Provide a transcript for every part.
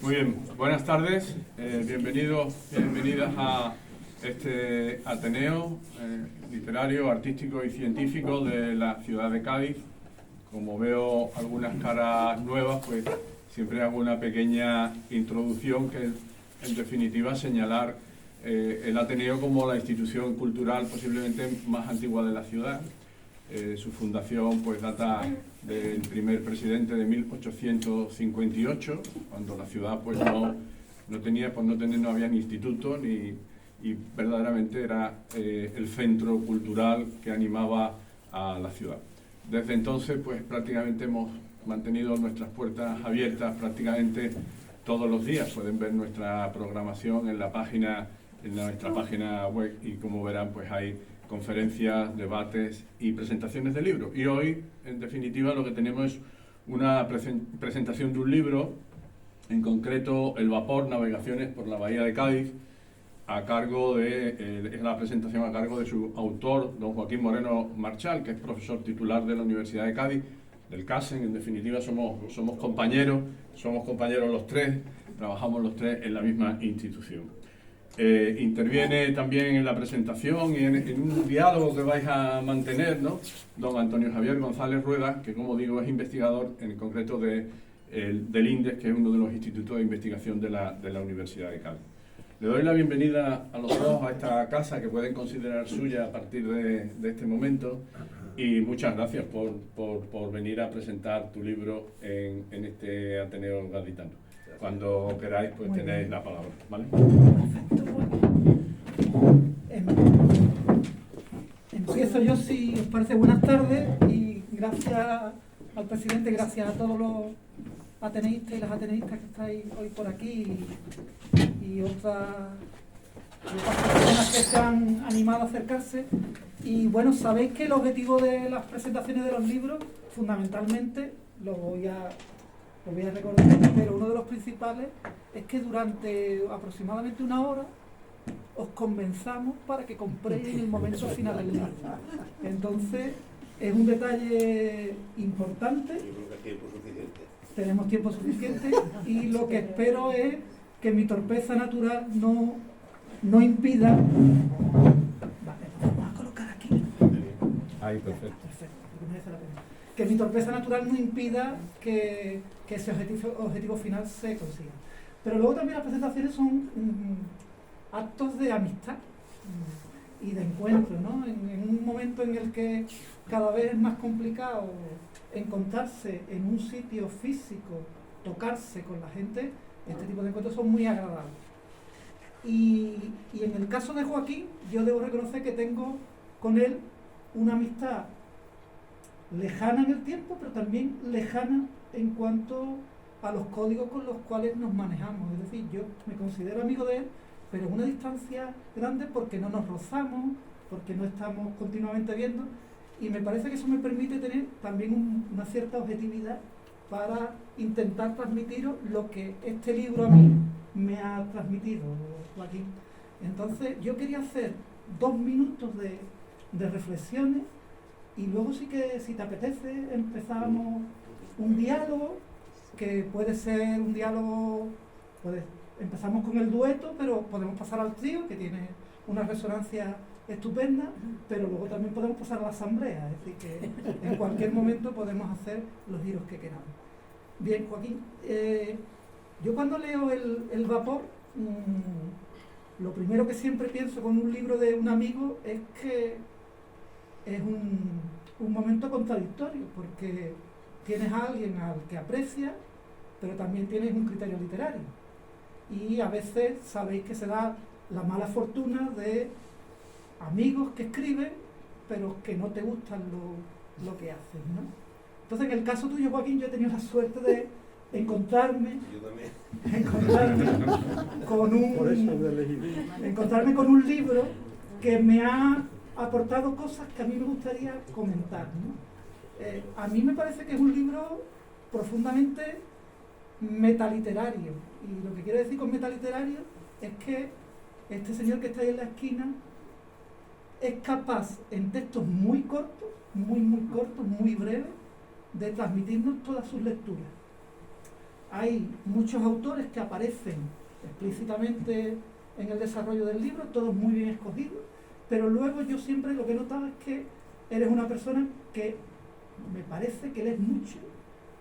Muy bien, buenas tardes, bienvenidos, bienvenidas a este Ateneo literario, artístico y científico de la ciudad de Cádiz. Como veo algunas caras nuevas, pues siempre hago una pequeña introducción que en definitiva señalar el Ateneo como la institución cultural posiblemente más antigua de la ciudad. Su fundación pues data del primer presidente de 1858, cuando la ciudad pues no había ni instituto y verdaderamente era el centro cultural que animaba a la ciudad. Desde entonces pues prácticamente hemos mantenido nuestras puertas abiertas prácticamente todos los días. Pueden ver nuestra programación en nuestra página web y como verán pues hay conferencias, debates y presentaciones de libros. Y hoy, en definitiva, lo que tenemos es una presentación de un libro, en concreto El Vapor, Navegaciones por la Bahía de Cádiz, es la presentación a cargo de su autor, don Joaquín Moreno Marchal, que es profesor titular de la Universidad de Cádiz, del CASEN. En definitiva, somos compañeros los tres, trabajamos los tres en la misma institución. Interviene también en la presentación y en un diálogo que vais a mantener, ¿no?, don Antonio Javier González Rueda, que como digo es investigador en concreto del INDES, que es uno de los institutos de investigación de la Universidad de Cádiz. Le doy la bienvenida a los dos a esta casa que pueden considerar suya a partir de este momento y muchas gracias por venir a presentar tu libro en este Ateneo gaditano. Cuando queráis, pues tenéis la palabra, ¿vale? Perfecto. Empiezo yo, si os parece. Buenas tardes y gracias al presidente, gracias a todos los ateneístas y las ateneístas que estáis hoy por aquí y otras personas que se han animado a acercarse. Y bueno, sabéis que el objetivo de las presentaciones de los libros, fundamentalmente, lo voy a recordar, pero uno de los principales es que durante aproximadamente una hora os convenzamos para que compréis en el momento final del libro. Entonces, es un detalle importante. Yo creo que hay tiempo suficiente. Tenemos tiempo suficiente y lo que espero es que mi torpeza natural no impida... Vale, vamos a colocar aquí. Ahí, perfecto. Que mi torpeza natural no impida que ese objetivo final se consiga. Pero luego también las presentaciones son actos de amistad y de encuentro, ¿no? En un momento en el que cada vez es más complicado encontrarse en un sitio físico, tocarse con la gente, este tipo de encuentros son muy agradables. Y en el caso de Joaquín, yo debo reconocer que tengo con él una amistad lejana en el tiempo, pero también lejana en cuanto a los códigos con los cuales nos manejamos. Es decir, yo me considero amigo de él, pero en una distancia grande porque no nos rozamos, porque no estamos continuamente viendo, y me parece que eso me permite tener también una cierta objetividad para intentar transmitiros lo que este libro a mí me ha transmitido, Joaquín. Entonces, yo quería hacer 2 minutos de reflexiones. Y luego sí que, si te apetece, empezamos un diálogo, que puede ser un diálogo, empezamos con el dueto, pero podemos pasar al trío, que tiene una resonancia estupenda, pero luego también podemos pasar a la asamblea, es decir, que en cualquier momento podemos hacer los giros que queramos. Bien, Joaquín, yo cuando leo el Vapor, lo primero que siempre pienso con un libro de un amigo es que es un momento contradictorio, porque tienes a alguien al que aprecias, pero también tienes un criterio literario. Y a veces sabéis que se da la mala fortuna de amigos que escriben, pero que no te gustan lo que hacen, ¿no? Entonces, en el caso tuyo, Joaquín, yo he tenido la suerte de encontrarme con un libro que me ha aportado cosas que a mí me gustaría comentar, ¿no? A mí me parece que es un libro profundamente metaliterario, y lo que quiero decir con metaliterario es que este señor que está ahí en la esquina es capaz, en textos muy cortos, muy cortos, muy breves, de transmitirnos todas sus lecturas. hay muchos autores que aparecen explícitamente en el desarrollo del libro, todos muy bien escogidos, pero luego yo siempre lo que he notado es que eres una persona que me parece que lees mucho,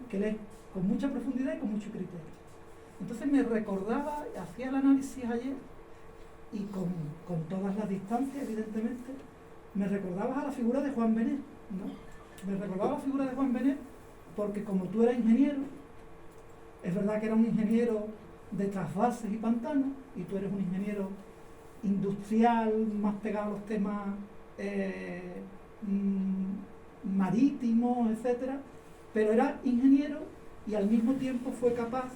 que lees con mucha profundidad y con mucho criterio. Entonces me recordaba, hacía el análisis ayer, y con todas las distancias, evidentemente, me recordabas a la figura de Juan Benet, ¿no? Me recordaba la figura de Juan Benet porque como tú eras ingeniero, es verdad que era un ingeniero de trasvases y pantanos, y tú eres un ingeniero industrial, más pegado a los temas marítimos, etcétera, pero era ingeniero y al mismo tiempo fue capaz,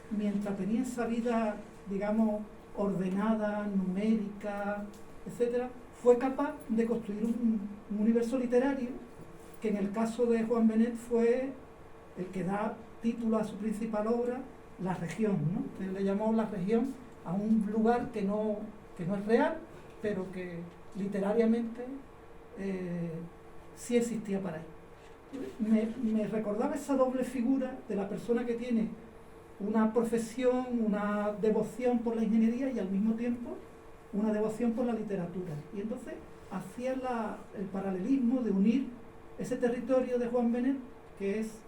mientras tenía esa vida, digamos, ordenada, numérica, etcétera, fue capaz de construir un universo literario que en el caso de Juan Benet fue el que da título a su principal obra, La Región, ¿no? Él le llamó La Región a un lugar que no es real, pero que literariamente sí existía para él. Me recordaba esa doble figura de la persona que tiene una profesión, una devoción por la ingeniería y al mismo tiempo una devoción por la literatura. Y entonces hacía el paralelismo de unir ese territorio de Juan Benet, que es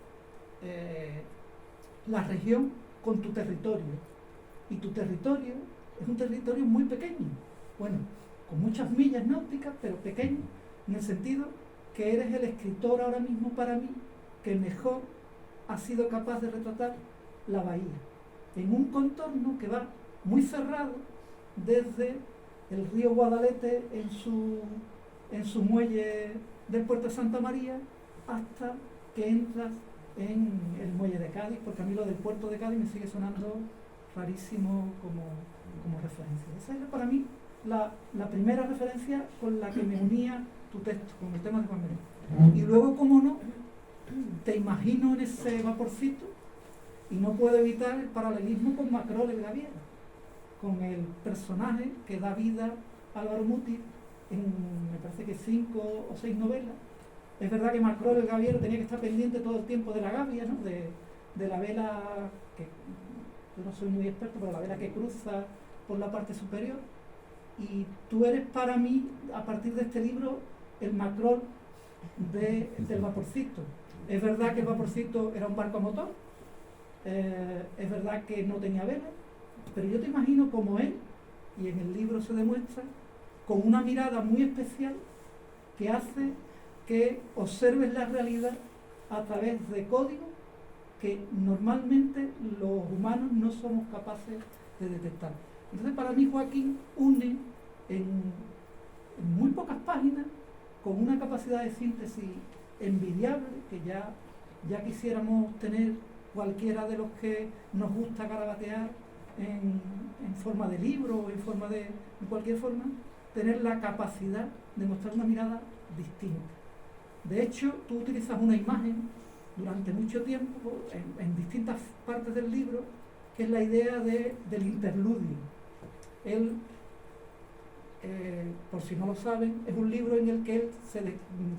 la región, con tu territorio. Y tu territorio es un territorio muy pequeño, bueno, con muchas millas náuticas, pero pequeño, en el sentido que eres el escritor ahora mismo para mí que mejor ha sido capaz de retratar la bahía, en un contorno que va muy cerrado desde el río Guadalete en su muelle del puerto de Santa María hasta que entras en el muelle de Cádiz, porque a mí lo del puerto de Cádiz me sigue sonando rarísimo como referencia. Esa era para mí la primera referencia con la que me unía tu texto, con el tema de Juan Benet. Y luego, como no, te imagino en ese vaporcito y no puedo evitar el paralelismo con Macrol el Gaviero, con el personaje que da vida a Álvaro Mutis en, me parece que 5 o 6 novelas. Es verdad que Macrol el Gaviero tenía que estar pendiente todo el tiempo de la gavia, ¿no? de la vela, que yo no soy muy experto, pero la vela que cruza por la parte superior. Y tú eres para mí, a partir de este libro, el Macrol del vaporcito. Es verdad que el vaporcito era un barco a motor, es verdad que no tenía vela, pero yo te imagino como él, y en el libro se demuestra, con una mirada muy especial que hace que observes la realidad a través de códigos que normalmente los humanos no somos capaces de detectar. Entonces, para mí, Joaquín une en muy pocas páginas, con una capacidad de síntesis envidiable, que ya quisiéramos tener cualquiera de los que nos gusta garabatear en forma de libro o en cualquier forma, tener la capacidad de mostrar una mirada distinta. De hecho, tú utilizas una imagen durante mucho tiempo en distintas partes del libro, que es la idea del interludio. Él, por si no lo saben, es un libro en el que él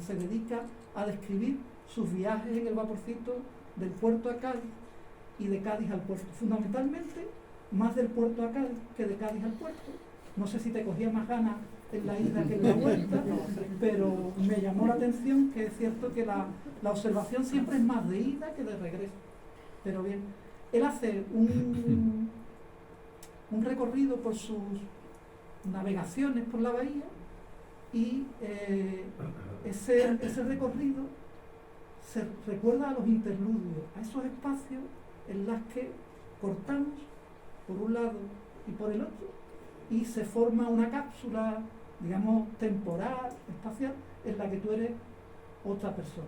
se dedica a describir sus viajes en el vaporcito del puerto a Cádiz y de Cádiz al puerto. Fundamentalmente, más del puerto a Cádiz que de Cádiz al puerto. No sé si te cogía más ganas en la ida que en la vuelta, pero me llamó la atención que es cierto que la observación siempre es más de ida que de regreso. Pero bien, él hace un recorrido por sus navegaciones por la bahía y ese recorrido se recuerda a los interludios, a esos espacios en los que cortamos por un lado y por el otro y se forma una cápsula, digamos, temporal, espacial, en la que tú eres otra persona.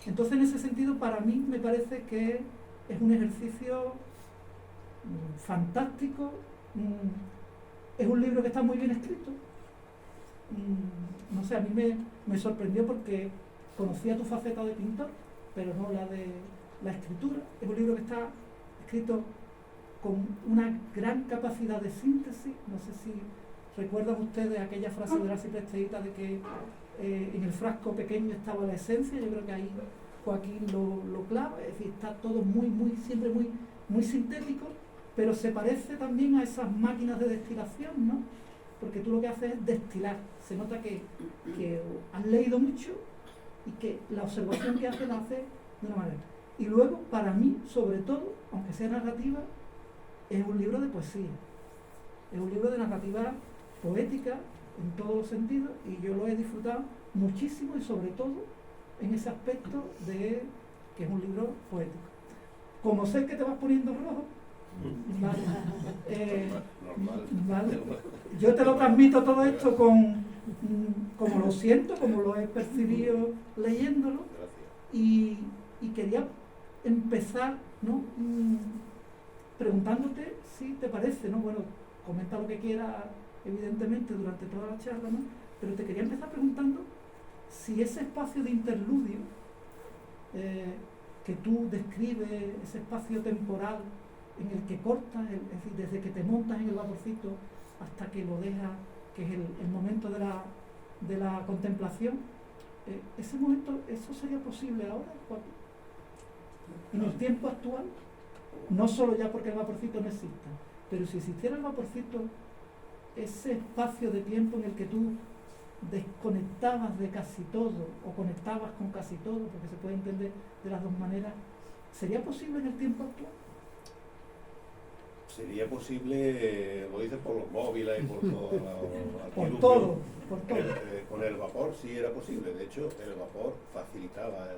Entonces, en ese sentido, para mí me parece que es un ejercicio fantástico. Es un libro que está muy bien escrito. No sé, a mí me sorprendió porque conocía tu faceta de pintor, pero no la de la escritura. Es un libro que está escrito con una gran capacidad de síntesis. No sé si recuerdan ustedes aquella frase de la Cipresteíta de que en el frasco pequeño estaba la esencia. Yo creo que ahí Joaquín lo clava, es decir, está todo siempre muy muy sintético, pero se parece también a esas máquinas de destilación, ¿no? Porque tú lo que haces es destilar. Se nota que has leído mucho y que la observación que haces la haces de una manera. Y luego, para mí, sobre todo, aunque sea narrativa, es un libro de poesía. Es un libro de narrativa poética en todos los sentidos, y yo lo he disfrutado muchísimo, y sobre todo en ese aspecto de que es un libro poético. Como sé que te vas poniendo rojo, vale, yo te lo transmito todo esto como lo siento, como lo he percibido leyéndolo, y quería empezar, ¿no? Preguntándote si te parece, ¿no? Bueno, comenta lo que quieras, evidentemente, durante toda la charla, ¿no? Pero te quería empezar preguntando si ese espacio de interludio que tú describes, ese espacio temporal en el que cortas, es decir, desde que te montas en el vaporcito hasta que lo dejas, que es el momento de la contemplación, ese momento, ¿eso sería posible ahora, en el tiempo actual? No solo ya porque el vaporcito no exista, pero si existiera el vaporcito, ese espacio de tiempo en el que tú desconectabas de casi todo o conectabas con casi todo, porque se puede entender de las dos maneras, ¿sería posible en el tiempo actual? Sería posible, lo dices por los móviles y por todo. Por todo. Con el vapor sí era posible. De hecho, el vapor facilitaba,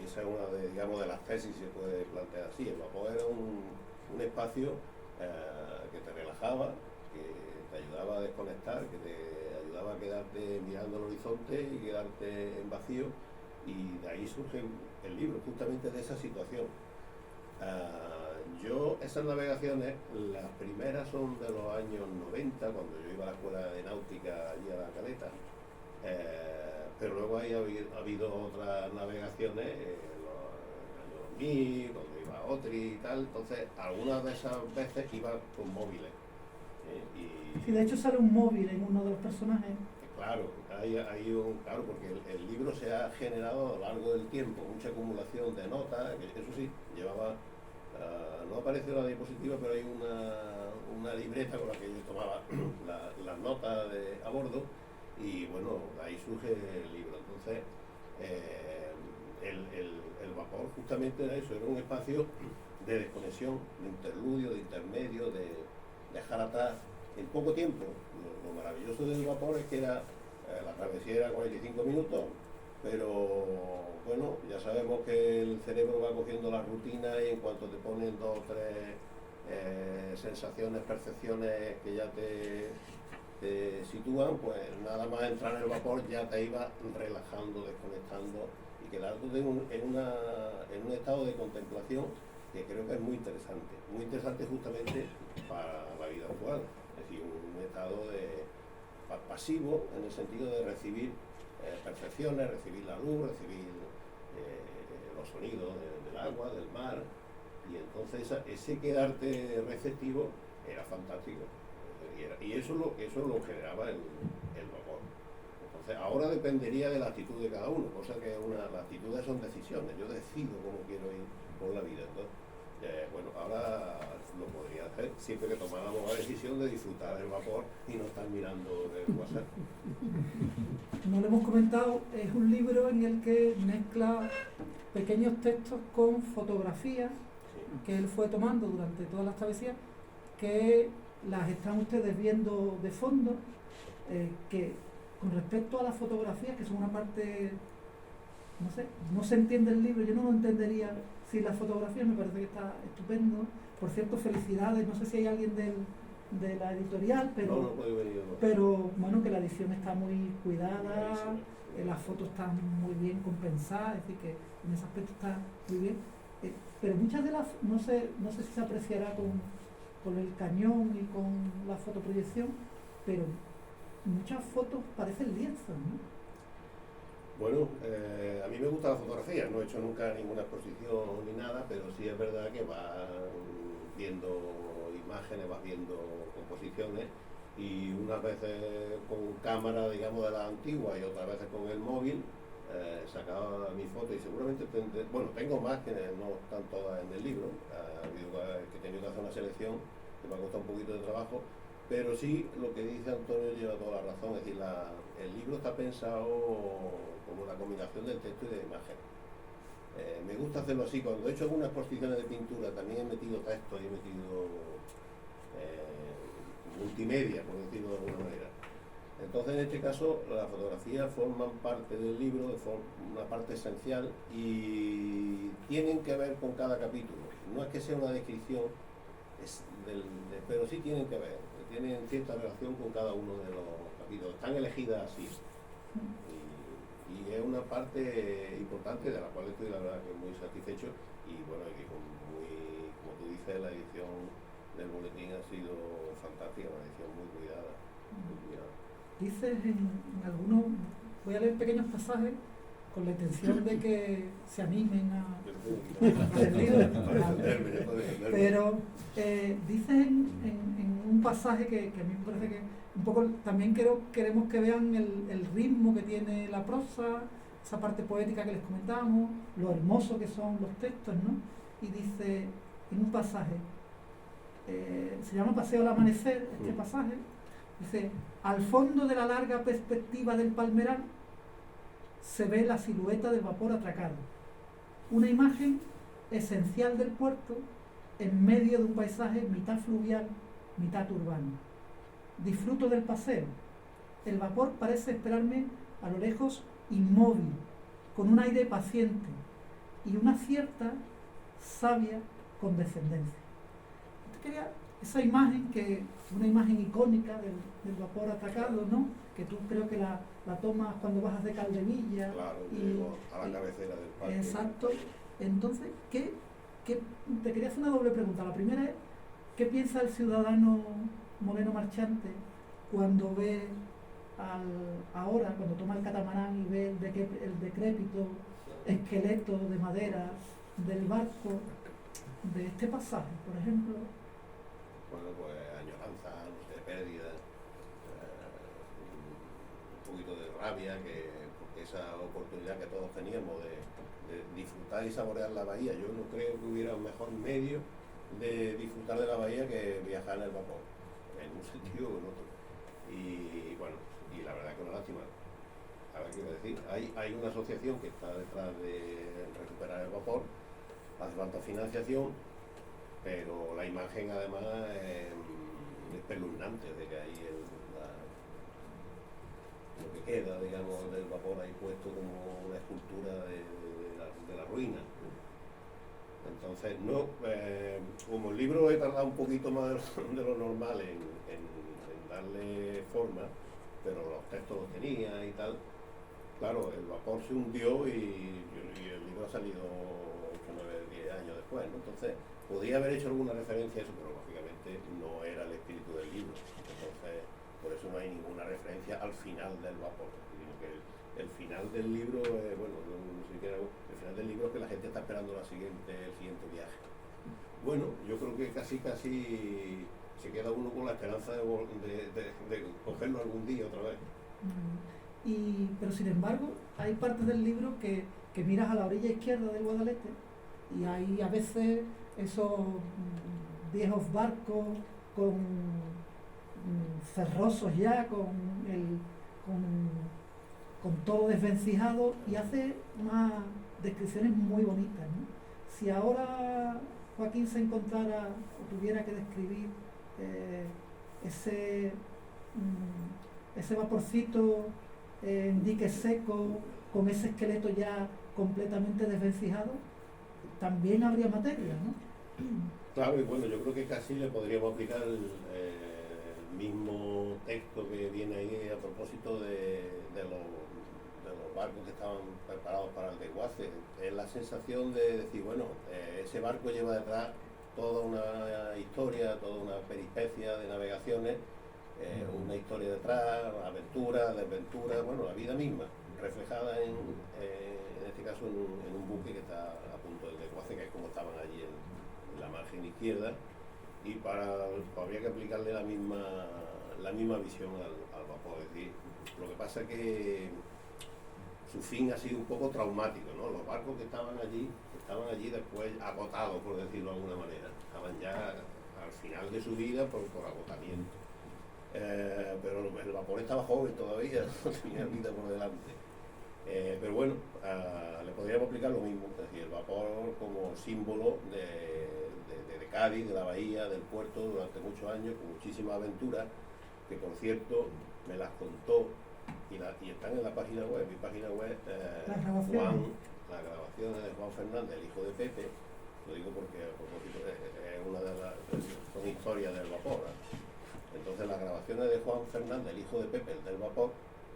y esa es una de, digamos, de las tesis que se puede plantear así. El vapor era un espacio que te relajaba, que te ayudaba a desconectar, que te ayudaba a quedarte mirando el horizonte y quedarte en vacío, y de ahí surge el libro, justamente de esa situación. Yo, esas navegaciones, las primeras son de los años 90, cuando yo iba a la escuela de náutica allí a la Caleta, pero luego ahí ha habido otras navegaciones en los años 2000, cuando iba a Otri y tal. Entonces algunas de esas veces iba con móviles. Sí, de hecho sale un móvil en uno de los personajes. Claro, claro, porque el libro se ha generado a lo largo del tiempo, mucha acumulación de notas, que eso sí, llevaba, no aparece la diapositiva, pero hay una libreta con la que yo tomaba las notas a bordo, y bueno, ahí surge el libro. Entonces, el vapor justamente era eso, era un espacio de desconexión, de interludio, de intermedio, de dejar atrás en poco tiempo. Lo maravilloso del vapor es que la travesía era 45 minutos, pero bueno, ya sabemos que el cerebro va cogiendo la rutina, y en cuanto te ponen dos o tres sensaciones, percepciones que ya te sitúan, pues nada más entrar en el vapor ya te iba relajando, desconectando, y quedándote en un estado de contemplación que creo que es muy interesante justamente para la vida actual. Es decir, un estado pasivo, en el sentido de recibir percepciones, recibir la luz, recibir los sonidos del agua, del mar, y entonces ese quedarte receptivo era fantástico, y eso lo generaba el vapor. Entonces ahora dependería de la actitud de cada uno, cosa que las actitudes son decisiones. Yo decido cómo quiero ir por la vida. Entonces, bueno, ahora lo podría hacer siempre que tomáramos la decisión de disfrutar del vapor y no estar mirando el WhatsApp. No lo hemos comentado, es un libro en el que mezcla pequeños textos con fotografías que él fue tomando durante todas las travesías, que las están ustedes viendo de fondo, que con respecto a las fotografías, que son una parte, no sé, no se entiende el libro, yo no lo entendería sin las fotografías, me parece que está estupendo. Por cierto, felicidades, no sé si hay alguien de la editorial, pero, no puedo venir, no. Pero bueno, que la edición está muy cuidada, las fotos están muy bien compensadas, es decir, que en ese aspecto está muy bien. Pero muchas de las, no sé si se apreciará con el cañón y con la fotoproyección, pero muchas fotos parecen lienzos, ¿no? Bueno, a mí me gusta la fotografía, no he hecho nunca ninguna exposición ni nada, pero sí es verdad que vas viendo imágenes, vas viendo composiciones, y unas veces con cámara, digamos, de la antigua, y otras veces con el móvil, sacaba mi foto y seguramente tengo más que no están todas en el libro. Ha habido que he tenido que hacer una selección que me ha costado un poquito de trabajo, pero sí lo que dice Antonio lleva toda la razón. Es decir, el libro está pensado como una combinación del texto y de imagen. Me gusta hacerlo así. Cuando he hecho algunas exposiciones de pintura también he metido texto y he metido multimedia, por decirlo de alguna manera. Entonces, en este caso, las fotografías forman parte del libro, una parte esencial, y tienen que ver con cada capítulo. No es que sea una descripción, pero sí tienen que ver, tienen cierta relación con cada uno de los capítulos. Están elegidas así. Y es una parte importante de la cual estoy, la verdad, que muy satisfecho. Y bueno, que como tú dices, la edición del boletín ha sido fantástica, una edición muy cuidada. Muy cuidada. Dices en algunos, voy a leer pequeños pasajes con la intención de que se animen a leer el libro, pero dices en un pasaje que a mí me parece que un poco también queremos que vean el ritmo que tiene la prosa, esa parte poética que les comentábamos, lo hermoso que son los textos, ¿no? Y dice en un pasaje, se llama Paseo al amanecer, este pasaje, dice: al fondo de la larga perspectiva del palmeral se ve la silueta del vapor atracado, una imagen esencial del puerto en medio de un paisaje mitad fluvial, mitad urbano. Disfruto del paseo. El vapor parece esperarme a lo lejos, inmóvil, con un aire paciente y una cierta sabia condescendencia. Esa imagen, que una imagen icónica del vapor atracado, ¿no? Que tú creo que la tomas cuando bajas de Caldevilla. Claro, llego a la cabecera del parque. Exacto. Entonces, te quería hacer una doble pregunta. La primera es, ¿qué piensa el ciudadano moreno marchante cuando ve ahora, cuando toma el catamarán y ve el decrépito esqueleto de madera del barco de este pasaje, por ejemplo? Bueno, pues añoranza, no sé, pérdida, un poquito de rabia, porque esa oportunidad que todos teníamos de disfrutar y saborear la bahía, yo no creo que hubiera un mejor medio de disfrutar de la bahía que viajar en el vapor, en un sentido o en otro. Y bueno, y la verdad que una lástima. Ahora quiero decir, hay una asociación que está detrás de recuperar el vapor, hace falta financiación, pero la imagen además es espeluznante de que ahí lo que queda, digamos, del vapor ahí puesto como una escultura de la ruina. Entonces, como el libro he tardado un poquito más de lo normal en darle forma, pero los textos los tenía y tal. Claro, el vapor se hundió y el libro ha salido 8, 9, 10 años después, ¿no? Entonces, podría haber hecho alguna referencia a eso, pero lógicamente no era el espíritu del libro. Entonces, por eso no hay ninguna referencia al final del vapor, sino que el final del libro, bueno, no siquiera el final del libro es que la gente está esperando el siguiente viaje. Bueno, yo creo que casi se queda uno con la esperanza de cogerlo algún día otra vez. Pero sin embargo, hay partes del libro que miras a la orilla izquierda del Guadalete y hay a veces esos viejos barcos ferrosos ya, con todo desvencijado, y hace unas descripciones muy bonitas, ¿no? Si ahora Joaquín se encontrara o tuviera que describir ese vaporcito en dique seco, con ese esqueleto ya completamente desvencijado, también habría materia, ¿no? Claro, y bueno, yo creo que casi le podríamos aplicar el mismo texto que viene ahí a propósito de los barcos que estaban preparados para el desguace. Es la sensación de decir, bueno, ese barco lleva detrás toda una historia, toda una peripecia de navegaciones, una historia detrás, aventuras, desventuras, bueno, la vida misma, reflejada en este caso en un buque que está a punto del desguace, que es como estaban allí en la margen izquierda, y habría que aplicarle la misma visión al vapor. Es decir, lo que pasa es que su fin ha sido un poco traumático, ¿no? Los barcos que estaban allí después agotados, por decirlo de alguna manera, estaban ya al final de su vida por agotamiento. Pero el vapor estaba joven todavía, no tenía vida por delante. Pero bueno, le podríamos aplicar lo mismo, es decir, el vapor como símbolo de Cádiz, de la bahía, del puerto, durante muchos años, con muchísimas aventuras, que por cierto me las contó y están en la página web. Mi página web, las grabaciones de Juan Fernández, el hijo de Pepe, lo digo porque a propósito es una de las son historias del vapor, ¿eh? Entonces las grabaciones de Juan Fernández, el hijo de Pepe, el del vapor,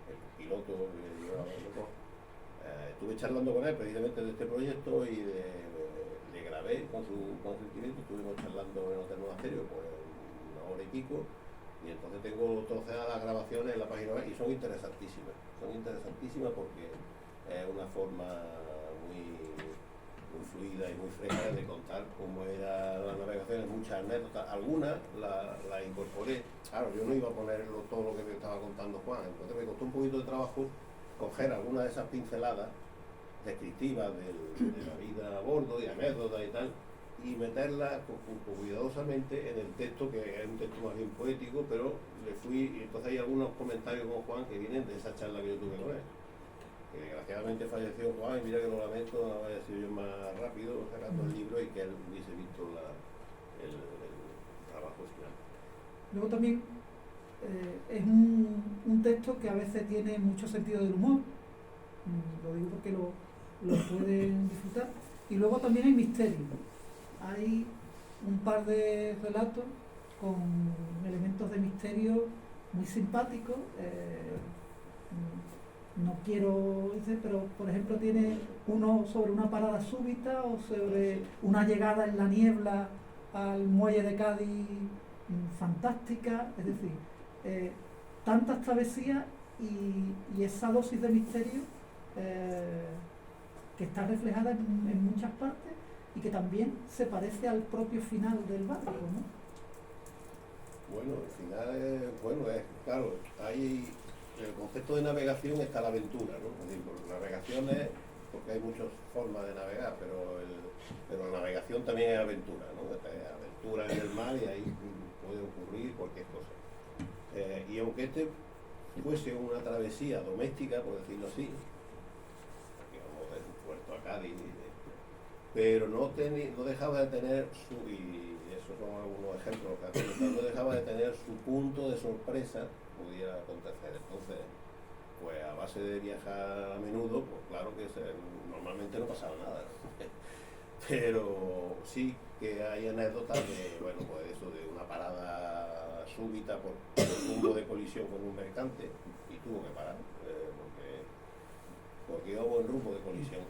el piloto que llevaba el vapor, estuve charlando con él precisamente de este proyecto y le grabé con su consentimiento. Estuvimos charlando en el Hotel Monasterio por una hora y pico, y entonces tengo troceadas las grabaciones en la página web y son interesantísimas porque es una forma muy fluida y muy fresca de contar cómo era la navegación, muchas anécdotas, algunas las incorporé. Claro, yo no iba a ponerlo todo lo que me estaba contando Juan, entonces me costó un poquito de trabajo coger algunas de esas pinceladas descriptivas de la vida a bordo y anécdotas y tal, y meterlas cuidadosamente en el texto, que es un texto más bien poético, pero y entonces hay algunos comentarios con Juan que vienen de esa charla que yo tuve con él, que desgraciadamente falleció Juan, y mira que lo lamento, no había sido yo más rápido sacando el libro y que él hubiese visto el trabajo final. Luego también es un texto que a veces tiene mucho sentido del humor, lo digo porque lo pueden disfrutar, y luego también hay misterio. Hay un par de relatos con elementos de misterio muy simpáticos. No quiero decir, pero por ejemplo tiene uno sobre una parada súbita o sobre una llegada en la niebla al muelle de Cádiz fantástica. Es decir, tantas travesías y esa dosis de misterio que está reflejada en muchas partes y que también se parece al propio final del barco, ¿no? Bueno, el final es claro, hay el concepto de navegación está la aventura, ¿no? Es decir, navegación es porque hay muchas formas de navegar, pero la navegación también es aventura, ¿no? Es aventura en el mar y ahí puede ocurrir cualquier cosa. Y aunque este fuese una travesía doméstica, por decirlo así, digamos de un puerto a Cádiz, pero no dejaba de tener y esos son algunos ejemplos que no dejaba de tener su punto de sorpresa, podía acontecer. Entonces, pues a base de viajar a menudo, pues claro que normalmente no pasaba nada, ¿no? Pero sí que hay anécdotas de, bueno, pues eso, de una parada súbita por un rumbo de colisión con un mercante y tuvo que parar, porque iba buen rumbo de colisión,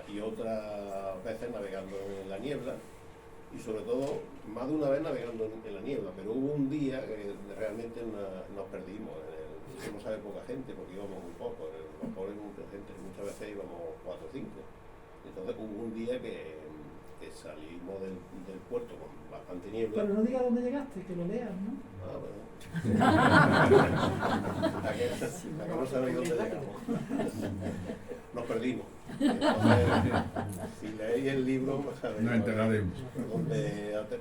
y otras veces navegando en la niebla, y sobre todo más de una vez navegando en la niebla, pero hubo un día que realmente nos perdimos, no sabe poca gente porque íbamos muy poco, en el vapor mucha gente, muchas veces íbamos 4 o 5, entonces hubo un día que salimos del puerto con bastante niebla. Pero no diga dónde llegaste, que lo leas, ¿no? Ah, bueno. Acá no sabéis dónde llegamos. Nos perdimos. Entonces, si leéis el libro, sabéis. Nos enteraremos.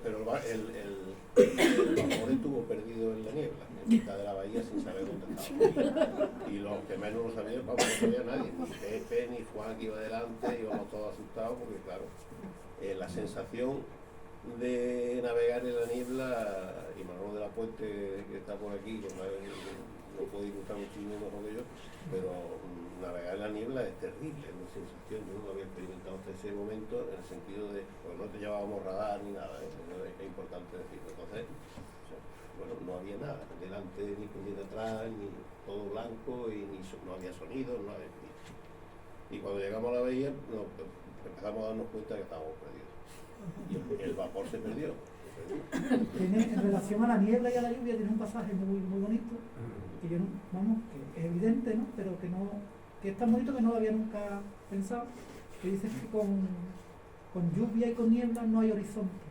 Pero el vapor estuvo perdido en la niebla, en mitad de la bahía, sin saber dónde estaba. Y los que menos lo sabían, no sabía nadie. Ni Pepe, ni Juan, que iba adelante, íbamos todos asustados, porque claro, la sensación de navegar en la niebla, y Manolo de la Puente, que está por aquí, pues no puede ilustrar muchísimo mejor que yo, pero navegar en la niebla es terrible, es una sensación, yo no lo había experimentado hasta ese momento, en el sentido de, pues no te llevábamos radar ni nada, es importante decirlo. Entonces, bueno, no había nada, delante ni detrás, ni todo blanco, y no había sonido, no había. Y cuando llegamos a la bahía, empezamos a darnos cuenta que estábamos perdidos. Y el vapor se perdió. En relación a la niebla y a la lluvia, tiene un pasaje muy, muy bonito, que yo que es evidente, ¿no? Pero que es tan bonito que no lo había nunca pensado, que dice que con lluvia y con niebla no hay horizonte.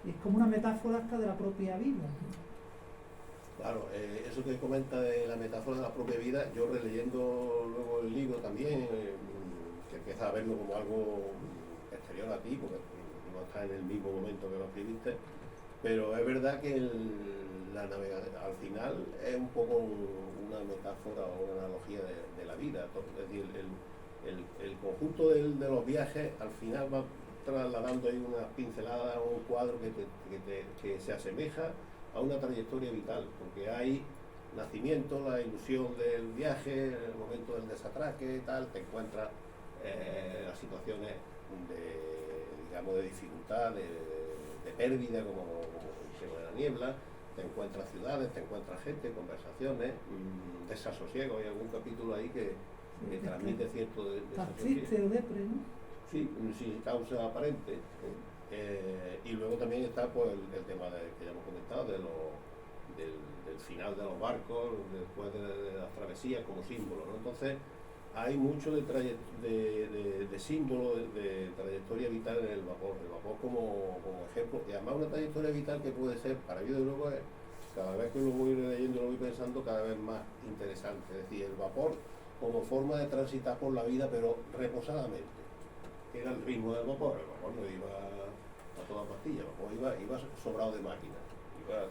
Y es como una metáfora hasta de la propia vida, ¿no? Claro, eso que comenta de la metáfora de la propia vida, yo releyendo luego el libro también, que empieza a verlo como algo exterior a ti, porque no está en el mismo momento que lo escribiste, pero es verdad que la navegación al final es un poco una metáfora o una analogía de la vida. Es decir, el conjunto de los viajes al final va trasladando ahí unas pinceladas o un cuadro que se asemeja a una trayectoria vital, porque hay nacimiento, la ilusión del viaje, el momento del desatraque, tal, te encuentras las situaciones digamos, de dificultad, de pérdida, como el tema de la niebla, te encuentras ciudades, te encuentras gente, conversaciones, desasosiego. Hay algún capítulo ahí que transmite cierto desasosiego. Triste o depre, ¿no? Sí, sin causa aparente. Y luego también está pues, el tema que ya hemos comentado del final de los barcos, después de las travesías como símbolo, ¿no? Entonces hay mucho de símbolo, de trayectoria vital en el vapor como ejemplo, y además una trayectoria vital que puede ser, para mí de luego, cada vez que lo voy leyendo, lo voy pensando, cada vez más interesante. Es decir, el vapor como forma de transitar por la vida, pero reposadamente. Era el ritmo del vapor. El vapor no iba a toda pastilla, el vapor iba sobrado de máquinas,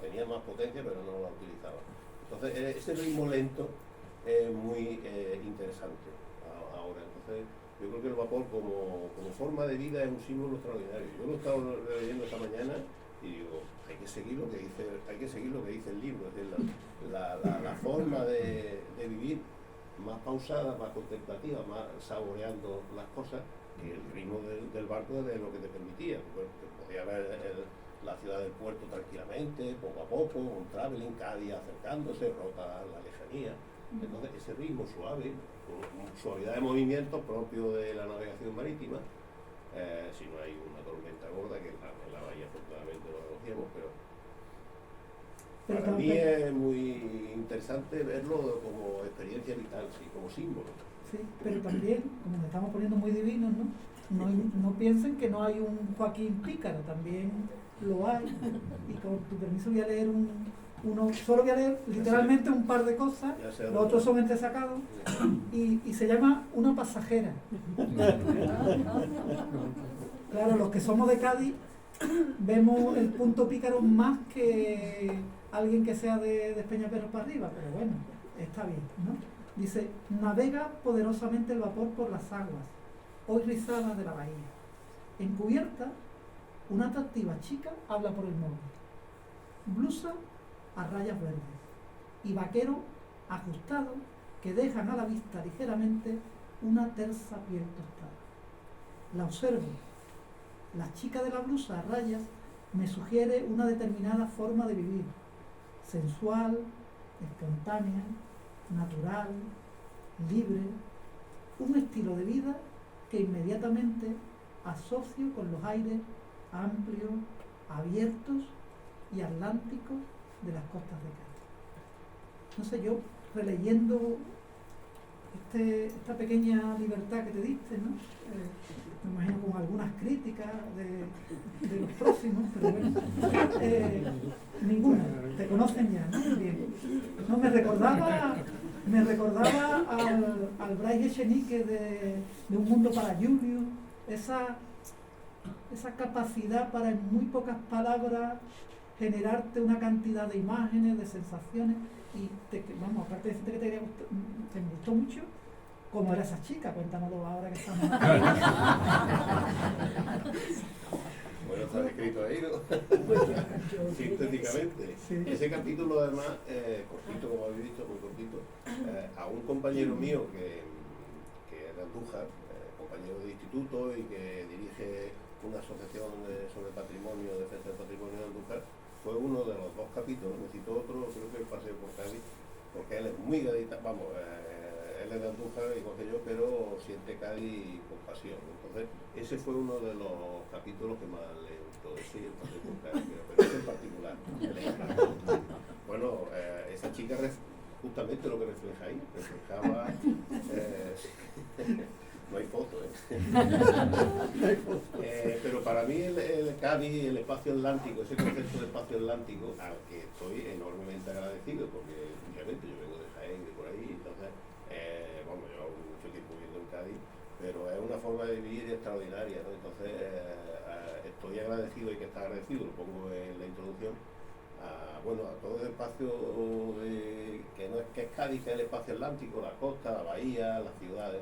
tenía más potencia pero no la utilizaba. Entonces ese ritmo lento es muy interesante ahora. Entonces yo creo que el vapor como forma de vida es un símbolo extraordinario. Yo lo he estado leyendo esta mañana y digo, hay que seguir lo que dice el libro. Es decir, la forma de vivir más pausada, más contemplativa, más saboreando las cosas, que el ritmo del barco es lo que te permitía. Pues, podía ver la ciudad del puerto tranquilamente, poco a poco, un traveling, cada día acercándose, rota la lejanía. Entonces ese ritmo suave, con suavidad de movimiento propio de la navegación marítima, si no hay una tormenta gorda, que en la bahía afortunadamente no elogiamos, pero para mí es muy interesante verlo como experiencia vital, sí, como símbolo. Sí, pero también, como nos estamos poniendo muy divinos, ¿no? No piensen que no hay un Joaquín Pícaro, también lo hay. Y con tu permiso voy a leer solo voy a leer literalmente un par de cosas, los otros son entresacados, y se llama Una pasajera. Claro, los que somos de Cádiz vemos el punto pícaro más que alguien que sea de Peñaperros para arriba, pero bueno, está bien, ¿no? Dice, navega poderosamente el vapor por las aguas, hoy rizadas de la bahía. Encubierta, una atractiva chica habla por el móvil. Blusa a rayas verdes y vaquero ajustado que dejan a la vista ligeramente una tersa piel tostada. La observo. La chica de la blusa a rayas me sugiere una determinada forma de vivir, sensual, espontánea, natural, libre, un estilo de vida que inmediatamente asocio con los aires amplios, abiertos y atlánticos de las costas de Cádiz. Entonces yo, releyendo esta pequeña libertad que te diste, ¿no? Me imagino con algunas críticas de los próximos, pero bueno, ninguna, te conocen ya, ¿no? Bien. No, me recordaba al Bryce Echenique de Un mundo para Julio, esa capacidad para en muy pocas palabras generarte una cantidad de imágenes, de sensaciones, y vamos, aparte de decirte que te gustó mucho, ¿cómo era esa chica? Cuéntanoslo ahora que estamos aquí. Bueno, está escrito ahí, ¿no? Sintéticamente. Sí. Ese capítulo, además, cortito, como habéis visto, muy cortito, a un compañero mío que es de Andújar, compañero de instituto y que dirige una asociación sobre patrimonio, defensa del patrimonio de Andújar, fue uno de los dos capítulos. Me citó otro, creo que el paseo por Cádiz, porque él es muy gaditano, vamos, él es de Andújar igual que yo, pero siente Cádiz con pasión. Entonces, ese fue uno de los capítulos que más le gustó, sí, el paseo por Cádiz, pero ese en particular. Bueno, esa chica justamente lo que refleja ahí, reflejaba No hay foto, ¿eh? Pero para mí el Cádiz, el espacio atlántico, ese concepto de espacio atlántico, al que estoy enormemente agradecido, porque obviamente yo vengo de Jaén, de por ahí, entonces, vamos, llevo mucho tiempo viviendo en Cádiz, pero es una forma de vivir extraordinaria, ¿no? Entonces, estoy agradecido, hay que estar agradecido, lo pongo en la introducción, bueno, a todo el espacio que no es que es Cádiz, que es el espacio atlántico, la costa, la bahía, las ciudades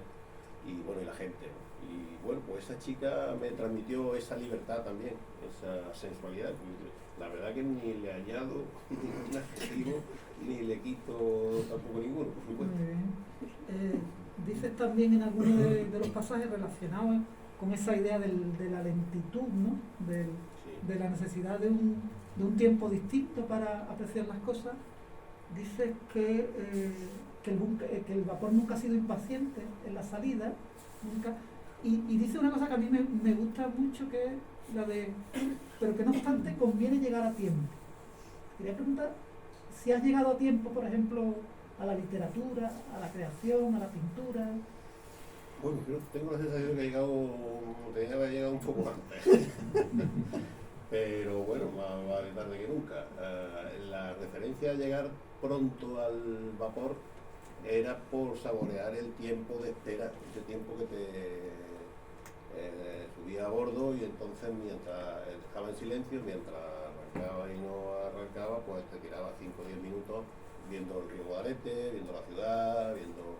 y bueno, y la gente, ¿no? Y bueno, pues esa chica me transmitió esa libertad también, esa sensualidad. La verdad que ni le añado ningún adjetivo, ni le quito tampoco ninguno, por supuesto. Muy bien. Dices también en algunos de los pasajes relacionados con esa idea de la lentitud, ¿no? De la necesidad de un tiempo distinto para apreciar las cosas. Dices que el vapor nunca ha sido impaciente en la salida, nunca. Y dice una cosa que a mí me gusta mucho, que es la de, pero que no obstante conviene llegar a tiempo. Quería preguntar si has llegado a tiempo, por ejemplo, a la literatura, a la creación, a la pintura. Bueno, yo tengo la sensación que tenía que haber llegado un poco antes. Pero bueno, más vale tarde que nunca. La referencia a llegar pronto al vapor era por saborear el tiempo de espera, ese tiempo que te subía a bordo y entonces mientras dejaba en silencio, mientras arrancaba y no arrancaba, pues te tiraba 5 o 10 minutos viendo el río Guadalete, viendo la ciudad, viendo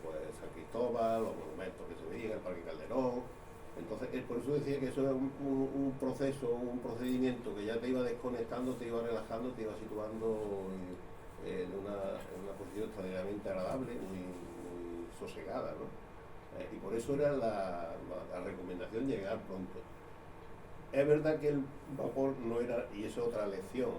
pues San Cristóbal, los monumentos que se veían, el Parque Calderón. Entonces, por eso decía que eso era un proceso, un procedimiento que ya te iba desconectando, te iba relajando, te iba situando en una posición extraordinariamente agradable, muy sosegada, ¿no? Y por eso era la recomendación llegar pronto. Es verdad que el vapor no era, y eso es otra lección,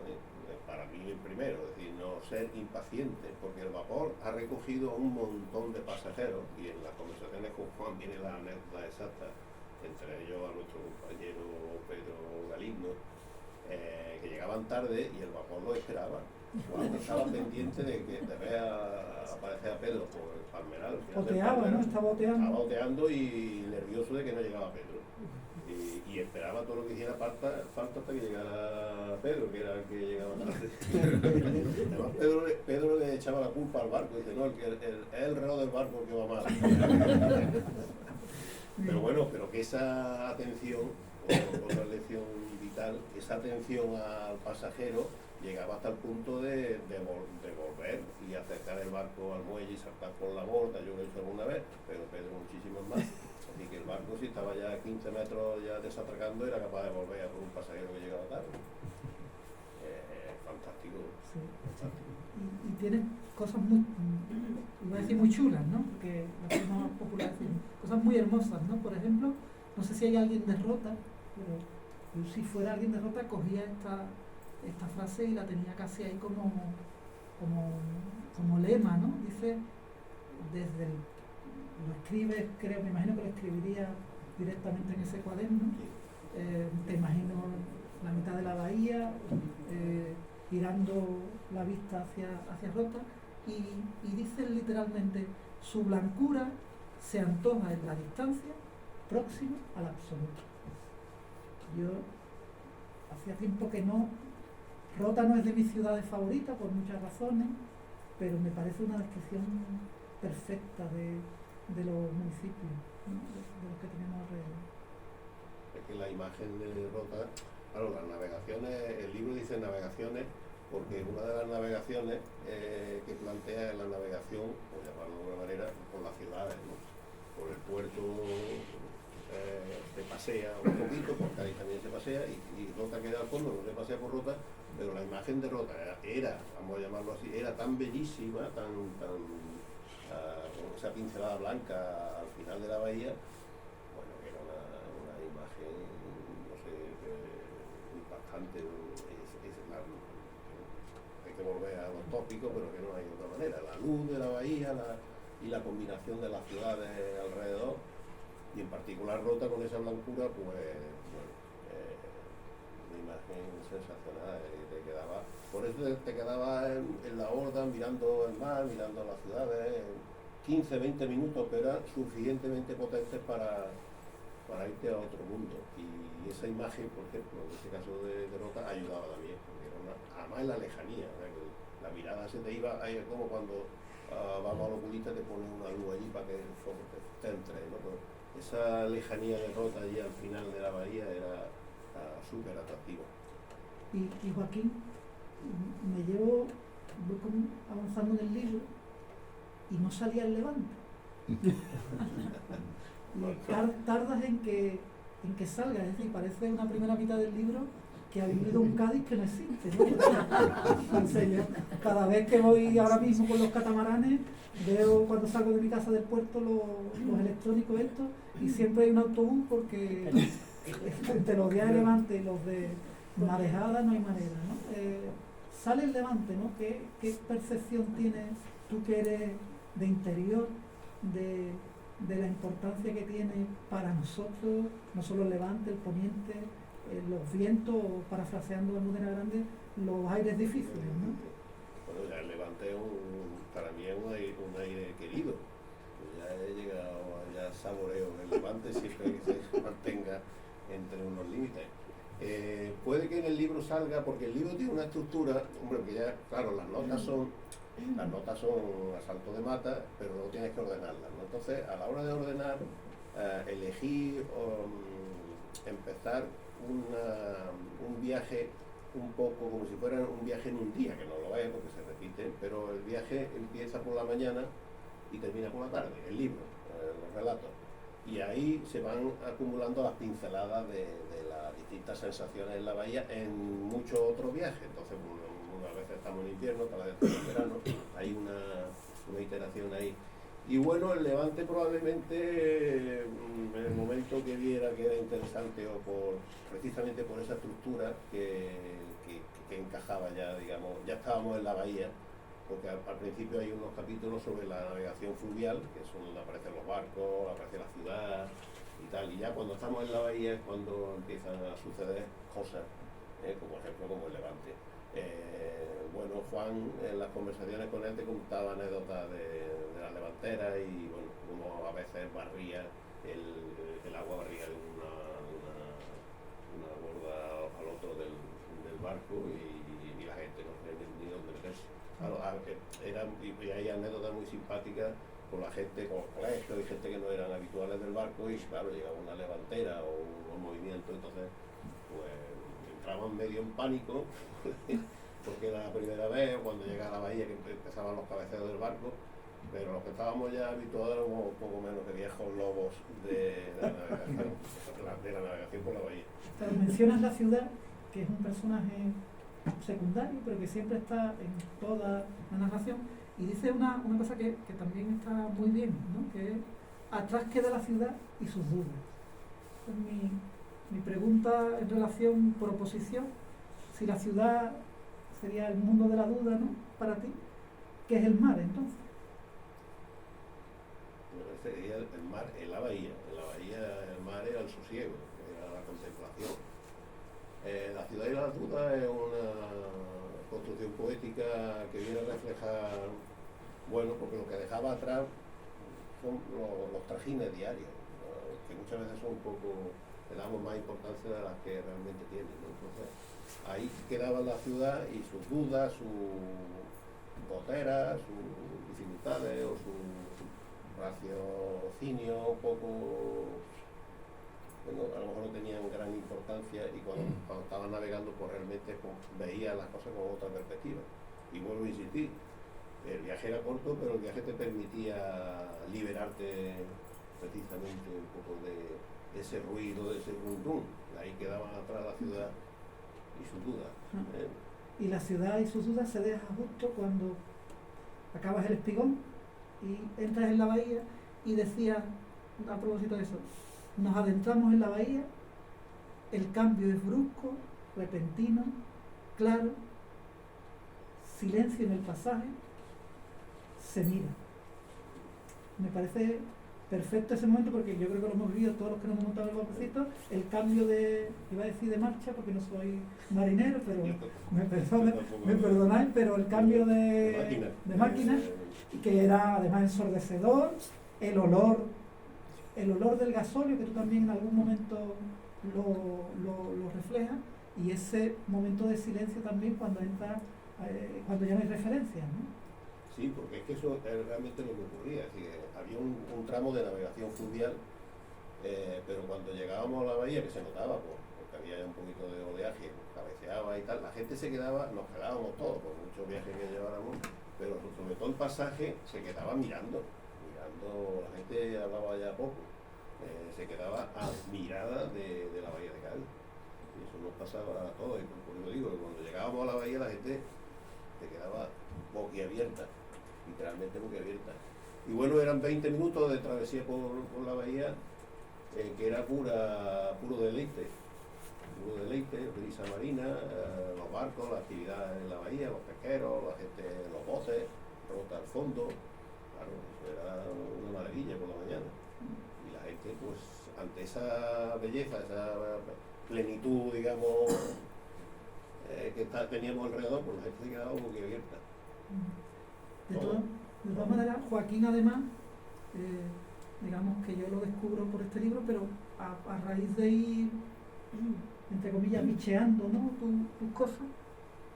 para mí el primero, es decir, no ser impaciente, porque el vapor ha recogido a un montón de pasajeros, y en las conversaciones con Juan viene la anécdota exacta, entre ellos a nuestro compañero Pedro Galigno, que llegaban tarde y el vapor lo esperaba. Juan estaba pendiente de ver aparecer a Pedro por el palmeral. Oteaba, ¿no? Estaba oteando. Estaba oteando y nervioso de que no llegaba Pedro. Y esperaba todo lo que hiciera falta hasta que llegara Pedro, que era el que llegaba tarde. Además, Pedro le echaba la culpa al barco, dice, no, es el reloj del barco el que va mal. Pero bueno, pero que esa atención, otra lección vital, esa atención al pasajero llegaba hasta el punto de volver y acercar el barco al muelle y saltar por la borda. Yo lo he hecho alguna vez, pero Pedro muchísimas más. Así que el barco, si estaba ya a 15 metros ya desatracando, era capaz de volver a por un pasajero que llegaba tarde. Fantástico. Sí. Fantástico. Y tiene cosas muy, iba a decir muy chulas, ¿no? Porque la forma más popular es decir, cosas muy hermosas, ¿no? Por ejemplo, no sé si hay alguien de Rota, pero yo si fuera alguien de Rota cogía esta frase y la tenía casi ahí como lema, ¿no? Dice, lo escribe, creo, me imagino que lo escribiría directamente en ese cuaderno. Te imagino la mitad de la bahía, girando la vista hacia Rota, y dice literalmente, su blancura se antoja en la distancia próxima al absoluto. Yo hacía tiempo que Rota no es de mis ciudades favoritas por muchas razones, pero me parece una descripción perfecta de los municipios, ¿no? de los que tenemos alrededor. Es que la imagen de Rota, claro, las navegaciones, el libro dice navegaciones, porque una de las navegaciones que plantea es la navegación, por llamarlo de alguna manera, por las ciudades, ¿no? Por el puerto se pasea un poquito, por Cádiz también se pasea, y Rota queda al fondo, no se pasea por Rota, pero la imagen de Rota era, vamos a llamarlo así, era tan bellísima, con esa pincelada blanca al final de la bahía, bueno, que era una imagen, no sé, impactante. Hay que volver a los tópicos, pero que no hay otra manera. La luz de la bahía y la combinación de las ciudades alrededor, y en particular Rota con esa blancura, pues bueno, una imagen sensacional. Por eso te quedabas en la horda mirando el mar, mirando las ciudades. 15-20 minutos, pero eran suficientemente potentes para irte a otro mundo. Y esa imagen, por ejemplo, en este caso de Rota, ayudaba también, porque era además en la lejanía, ¿no? La mirada se te iba, ahí es como cuando vamos al oculista, te ponen una luz allí para que el foco te entre, ¿no? Pero esa lejanía de Rota allí al final de la bahía era súper atractiva. Y Joaquín, voy avanzando en el libro y no salía el Levante. Y tardas en que salga, es decir, parece una primera mitad del libro que ha vivido un Cádiz que no existe, ¿no? En serio, cada vez que voy ahora mismo con los catamaranes, veo cuando salgo de mi casa del puerto los electrónicos estos, y siempre hay un autobús porque entre los días de Levante y los de marejada no hay manera, ¿no? Sale el Levante, ¿no? ¿Qué percepción tienes tú, que eres de interior, de la importancia que tiene para nosotros, no solo el Levante, el Poniente, los vientos, parafraseando a Almudena Grande, los aires difíciles, ¿no? Bueno, ya el Levante para mí es un aire querido. Ya he llegado, ya saboreo el Levante siempre que se mantenga entre unos límites. Puede que en el libro salga, porque el libro tiene una estructura, hombre, que ya, claro, las notas son asalto de mata, pero luego tienes que ordenarlas, ¿no? Entonces, a la hora de ordenar, elegí empezar un viaje un poco como si fuera un viaje en un día, que no lo es porque se repite, pero el viaje empieza por la mañana y termina por la tarde, el libro, los relatos. Y ahí se van acumulando las pinceladas de las distintas sensaciones en la bahía en muchos otros viajes. Entonces, unas veces estamos en invierno, otras veces estamos en verano, hay una iteración ahí. Y bueno, el Levante probablemente en el momento que viera que era interesante, o precisamente por esa estructura que encajaba ya, digamos, ya estábamos en la bahía, porque al principio hay unos capítulos sobre la navegación fluvial, que es donde aparecen los barcos, aparece la ciudad y tal, y ya cuando estamos en la bahía es cuando empiezan a suceder cosas, como por ejemplo como el Levante. Bueno, Juan, en las conversaciones con él te contaba anécdotas de la levantera, y bueno, como a veces barría el agua, barría de una borda al otro del barco, y la gente no sabía ni dónde meterse. Claro, y hay anécdotas muy simpáticas con la gente, con los colegios y gente que no eran habituales del barco, y claro, llegaba una levantera o un movimiento, entonces pues entraban medio en pánico porque era la primera vez, cuando llegaba a la bahía, que empezaban los cabeceos del barco, pero los que estábamos ya habituados éramos poco menos que viejos lobos de la navegación por la bahía. Pero mencionas la ciudad, que es un personaje secundario, pero que siempre está en toda la narración, y dice una cosa que también está muy bien, ¿no? Que es: atrás queda la ciudad y sus dudas. Entonces, mi pregunta en relación por oposición, si la ciudad sería el mundo de la duda, ¿no?, para ti, ¿qué es el mar entonces? Bueno, sería el mar en la bahía. En la bahía el mar era el sosiego, era la contemplación. La ciudad y la duda es una construcción poética que viene a reflejar, bueno, porque lo que dejaba atrás son los trajines diarios, que muchas veces son un poco, le damos más importancia de las que realmente tienen, ¿no? Entonces, ahí quedaba la ciudad y sus dudas, sus goteras, sus dificultades o su raciocinio un poco, bueno, a lo mejor no tenían gran importancia, y cuando estaban navegando pues realmente veía las cosas con otra perspectiva. Y vuelvo a insistir, el viaje era corto, pero el viaje te permitía liberarte precisamente un poco de ese ruido, de ese rum. Ahí quedaban atrás la ciudad y sus dudas. Y la ciudad y sus dudas se dejan justo cuando acabas el Espigón y entras en la bahía, y decía, a propósito de eso, nos adentramos en la bahía, el cambio es brusco, repentino, claro, silencio en el pasaje, se mira. Me parece perfecto ese momento, porque yo creo que lo hemos vivido todos los que nos hemos montado en el vaporcito, el cambio de, iba a decir de marcha, porque no soy marinero, pero me perdonáis, pero el cambio de máquina, que era además ensordecedor, el olor del gasóleo, que tú también en algún momento lo reflejas, y ese momento de silencio también cuando entra, cuando ya no hay referencias, ¿no? Sí, porque es que eso es realmente lo que ocurría. Es decir, había un tramo de navegación fluvial, pero cuando llegábamos a la bahía, que se notaba, porque había ya un poquito de oleaje, cabeceaba y tal, la gente se quedaba, nos quedábamos todos, por muchos viajes que lleváramos, pero sobre todo el pasaje se quedaba mirando, la gente hablaba ya poco, se quedaba admirada de la bahía de Cádiz. Y eso nos pasaba a todos, y por eso digo, que cuando llegábamos a la bahía la gente se quedaba boquiabierta, literalmente boquiabierta. Y bueno, eran 20 minutos de travesía por la bahía, que era puro deleite, brisa marina, los barcos, la actividad en la bahía, los pesqueros, la gente en los botes, rota al fondo. Claro, eso era una maravilla por la mañana. Y la gente, pues, ante esa belleza, esa plenitud, digamos, que teníamos alrededor, pues la gente se quedaba boquiabierta. De todas maneras, Joaquín además, digamos que yo lo descubro por este libro, pero a raíz de ir, entre comillas, bicheando, ¿no?, tus cosas,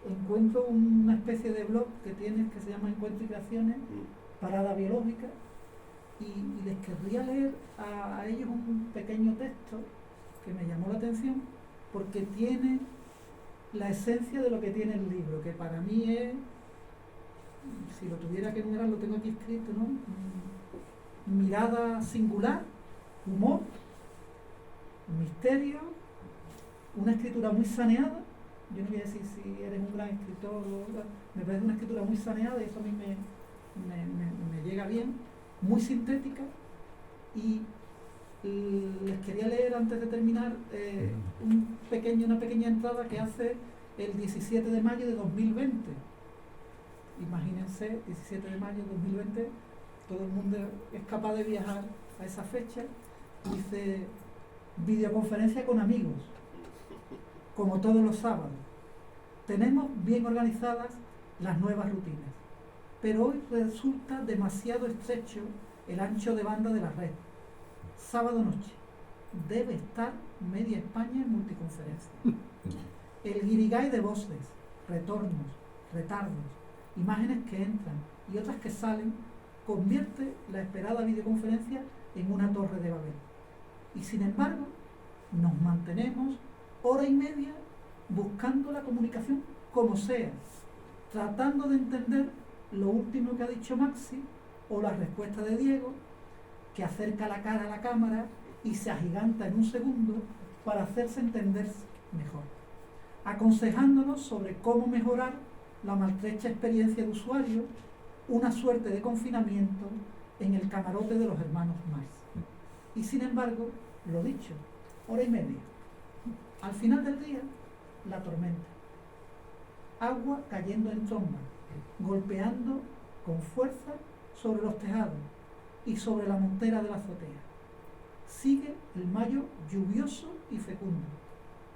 encuentro una especie de blog que tienes que se llama Encuentro y Creaciones, Parada Biológica, y les querría leer a ellos un pequeño texto que me llamó la atención porque tiene la esencia de lo que tiene el libro, que para mí es, si lo tuviera que enumerar, lo tengo aquí escrito, ¿no? Mirada singular, humor, misterio, una escritura muy saneada. Yo no voy a decir si eres un gran escritor, me parece una escritura muy saneada y eso a mí me llega bien, muy sintética. Y les quería leer antes de terminar una pequeña entrada que hace el 17 de mayo de 2020. Imagínense, 17 de mayo de 2020, todo el mundo es capaz de viajar a esa fecha. Dice: videoconferencia con amigos, como todos los sábados. Tenemos bien organizadas las nuevas rutinas, pero hoy resulta demasiado estrecho el ancho de banda de la red. Sábado noche, debe estar media España en multiconferencia. El guirigay de voces, retornos, retardos, imágenes que entran y otras que salen, convierte la esperada videoconferencia en una torre de Babel. Y sin embargo, nos mantenemos hora y media buscando la comunicación como sea, tratando de entender lo último que ha dicho Maxi o la respuesta de Diego, que acerca la cara a la cámara y se agiganta en un segundo para hacerse entender mejor, aconsejándonos sobre cómo mejorar la maltrecha experiencia de usuario, una suerte de confinamiento en el camarote de los hermanos Mars. Y sin embargo, lo dicho, hora y media. Al final del día, la tormenta. Agua cayendo en tromba, golpeando con fuerza sobre los tejados y sobre la montera de la azotea. Sigue el mayo lluvioso y fecundo,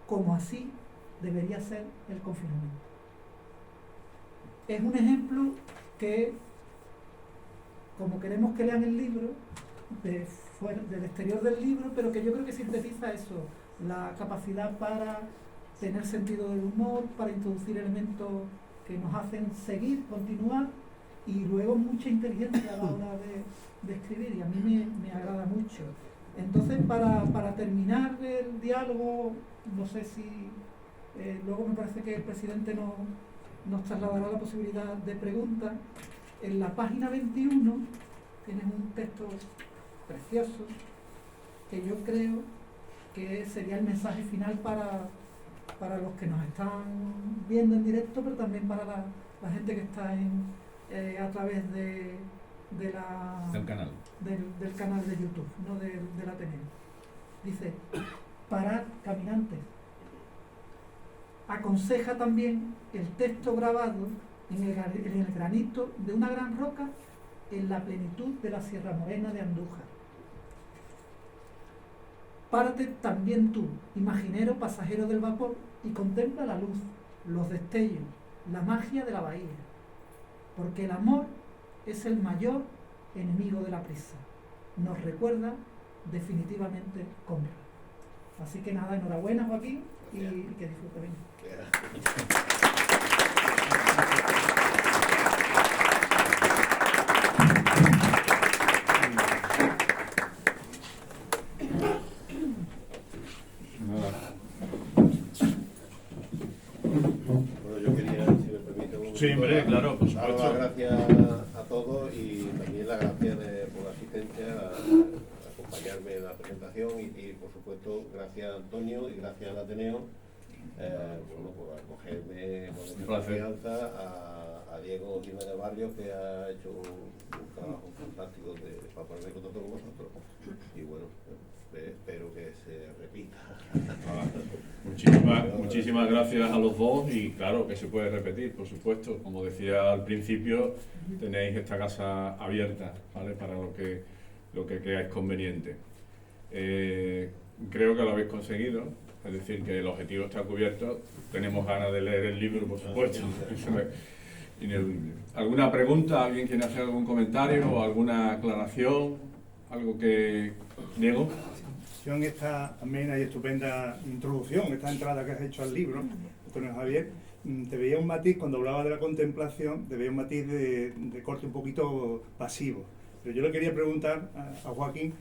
como así debería ser el confinamiento. Es un ejemplo que, como queremos que lean el libro, del exterior del libro, pero que yo creo que sintetiza eso, la capacidad para tener sentido del humor, para introducir elementos que nos hacen seguir, continuar, y luego mucha inteligencia a la hora de escribir, y a mí me agrada mucho. Entonces, para terminar el diálogo, no sé si luego me parece que el presidente nos trasladará la posibilidad de preguntas. En la página 21 tienes un texto precioso que yo creo que sería el mensaje final para los que nos están viendo en directo, pero también para la gente que está a través del canal de YouTube, no del Ateneo. Dice: parad, caminantes. Aconseja también el texto grabado en el granito de una gran roca en la plenitud de la Sierra Morena de Andújar, Párate también tú, imaginero pasajero del vapor, y contempla la luz, los destellos, la magia de la bahía. Porque el amor es el mayor enemigo de la prisa. Nos recuerda definitivamente Conrad. Así que nada, enhorabuena, Joaquín, y que disfrute bien. Bueno, yo quería, si me permite, Sí, hombre, claro, por dar supuesto. las gracias a todos y también las gracias por la asistencia, a acompañarme en la presentación y por supuesto, gracias a Antonio y gracias al Ateneo bueno, por acogerme con esta confianza, a Diego Jiménez Barrios, que ha hecho un trabajo fantástico para ponerme en contacto con vosotros. Y bueno, espero que se repita. Muchísimas gracias a los dos y claro que se puede repetir, por supuesto. Como decía al principio, tenéis esta casa abierta, ¿vale? Para lo que creáis conveniente. Creo que lo habéis conseguido, es decir, que el objetivo está cubierto. Tenemos ganas de leer el libro, por supuesto. Eso es ineludible. ¿Alguna pregunta? ¿Alguien quiere hacer algún comentario o alguna aclaración? ¿Algo que... Diego? En esta amena y estupenda introducción, esta entrada que has hecho al libro, Antonio Javier, te veía un matiz, cuando hablaba de la contemplación, te veía un matiz de corte un poquito pasivo. Pero yo le quería preguntar a Joaquín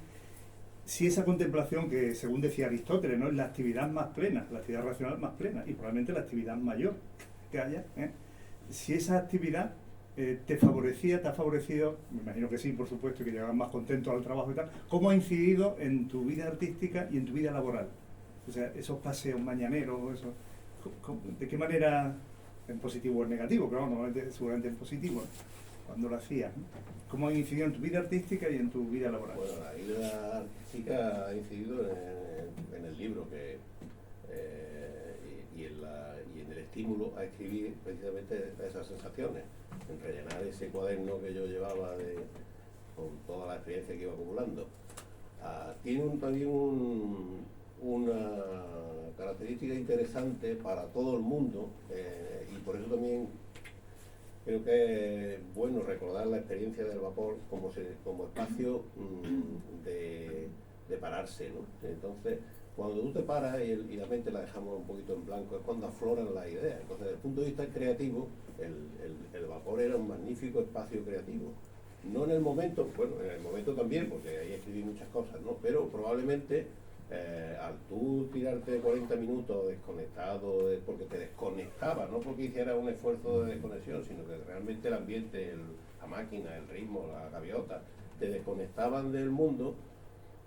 si esa contemplación, que según decía Aristóteles, ¿no?, es la actividad más plena, la actividad racional más plena, y probablemente la actividad mayor que haya, si esa actividad te favorecía, te ha favorecido, me imagino que sí, por supuesto, que llegabas más contento al trabajo y tal, ¿cómo ha incidido en tu vida artística y en tu vida laboral? O sea, esos paseos mañaneros, eso, ¿de qué manera, en positivo o en negativo? Pero normalmente, seguramente en positivo, cuando lo hacías, ¿no? ¿Cómo ha incidido en tu vida artística y en tu vida laboral? Bueno, la vida artística ha incidido en el libro y en el estímulo a escribir precisamente esas sensaciones, en rellenar ese cuaderno que yo llevaba con toda la experiencia que iba acumulando. Tiene también una característica interesante para todo el mundo y por eso también creo que es bueno recordar la experiencia del vapor como espacio de pararse, ¿no? Entonces, cuando tú te paras y la mente la dejamos un poquito en blanco, es cuando afloran las ideas. Entonces, desde el punto de vista creativo, el vapor era un magnífico espacio creativo. No en el momento, bueno, en el momento también, porque ahí escribí muchas cosas, ¿no? Pero probablemente al tú tirarte 40 minutos desconectado, porque te desconectaba, no porque hicieras un esfuerzo de desconexión, sino que realmente el ambiente, la máquina, el ritmo, la gaviota, te desconectaban del mundo.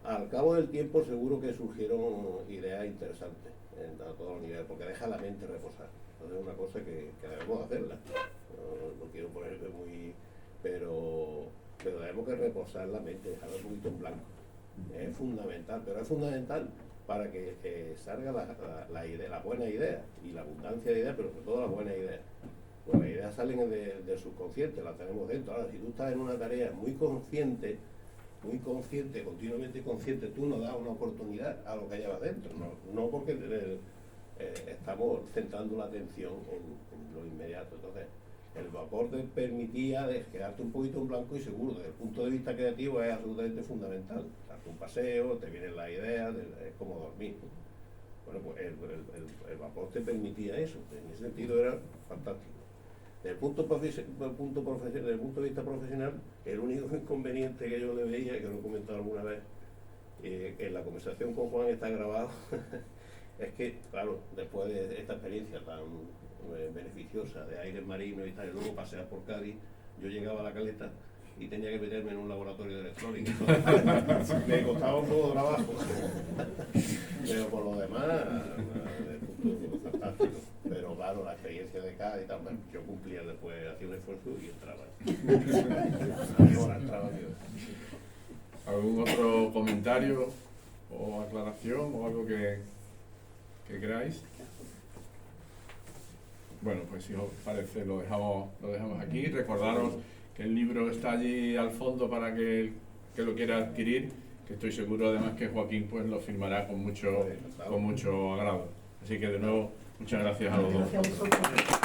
Al cabo del tiempo seguro que surgieron ideas interesantes a todos los niveles, porque deja la mente reposar. Entonces es una cosa que debemos hacerla. No quiero ponerme muy... Pero tenemos que reposar la mente, dejarla un poquito en blanco. Es fundamental, pero es fundamental para que salga la buena idea y la abundancia de ideas, pero sobre todo la buena idea. Pues las ideas salen del subconsciente, las tenemos dentro. Ahora, si tú estás en una tarea muy consciente, continuamente consciente, tú no das una oportunidad a lo que llevas dentro, no porque estamos centrando la atención en lo inmediato. Entonces, el vapor te permitía quedarte un poquito en blanco y seguro, desde el punto de vista creativo es absolutamente fundamental. Darte un paseo, te vienen las ideas, es como dormir. Bueno, pues el vapor te permitía eso, en ese sentido era fantástico. Desde el punto de vista profesional, el único inconveniente que yo le veía, que lo he comentado alguna vez, en la conversación con Juan está grabado, es que, claro, después de esta experiencia tan beneficiosa de aire marino y tal, y luego pasear por Cádiz, yo llegaba a la Caleta y tenía que meterme en un laboratorio de electrónica. Me costaba un poco de trabajo, pero por lo demás, fantástico. Pero claro, la experiencia de Cádiz y tal, yo cumplía después, hacía un esfuerzo y entraba. ¿Algún otro comentario o aclaración o algo que queráis? Bueno, pues si os parece lo dejamos aquí. Recordaros que el libro está allí al fondo para que lo quiera adquirir que estoy seguro además que Joaquín pues lo firmará con mucho agrado. Así que de nuevo, muchas gracias a los dos. Gracias a vosotros.